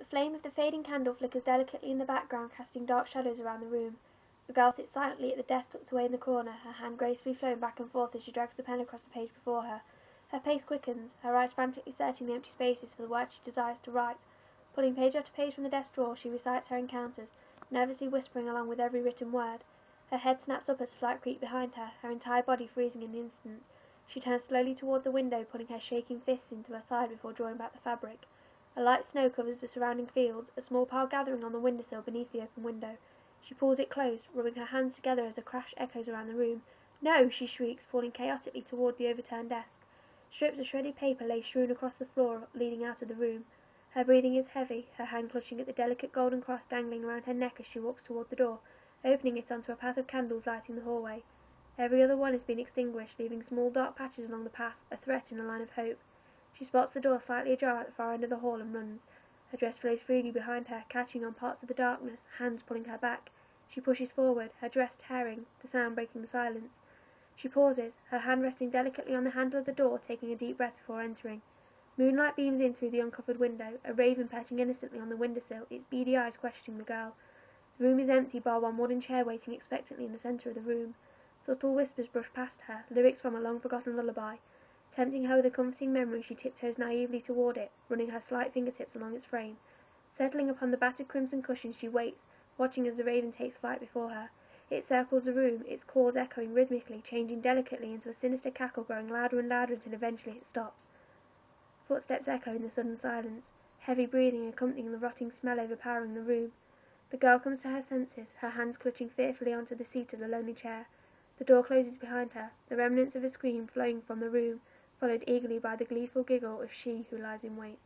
flame of the fading candle flickers delicately in the background, casting dark shadows around the room. The girl sits silently at the desk tucked away in the corner, her hand gracefully flowing back and forth as she drags the pen across the page before her. Her pace quickens, her eyes frantically searching the empty spaces for the words she desires to write. Pulling page after page from the desk drawer, she recites her encounters, nervously whispering along with every written word. Her head snaps up as a slight creak behind her, her entire body freezing in the instant. She turns slowly toward the window, pulling her shaking fists into her side before drawing back the fabric. A light snow covers the surrounding fields, a small pile gathering on the windowsill beneath the open window. She pulls it close, rubbing her hands together as a crash echoes around the room. "No!" she shrieks, falling chaotically toward the overturned desk. Strips of shredded paper lay strewn across the floor leading out of the room. Her breathing is heavy, her hand clutching at the delicate golden cross dangling around her neck as she walks toward the door, opening it onto a path of candles lighting the hallway. Every other one has been extinguished, leaving small dark patches along the path, a threat in a line of hope. She spots the door slightly ajar at the far end of the hall and runs. Her dress flows freely behind her, catching on parts of the darkness, hands pulling her back. She pushes forward, her dress tearing, the sound breaking the silence. She pauses, her hand resting delicately on the handle of the door, taking a deep breath before entering. Moonlight beams in through the uncovered window, a raven perching innocently on the windowsill, its beady eyes questioning the girl. The room is empty, bar one wooden chair waiting expectantly in the centre of the room. Subtle whispers brush past her, lyrics from a long-forgotten lullaby. Tempting her with a comforting memory, she tiptoes naively toward it, running her slight fingertips along its frame. Settling upon the battered crimson cushion, she waits, watching as the raven takes flight before her. It circles the room, its calls echoing rhythmically, changing delicately into a sinister cackle, growing louder and louder until eventually it stops. Footsteps echo in the sudden silence, heavy breathing accompanying the rotting smell overpowering the room. The girl comes to her senses, her hands clutching fearfully onto the seat of the lonely chair. The door closes behind her, the remnants of a scream flowing from the room, followed eagerly by the gleeful giggle of she who lies in wait.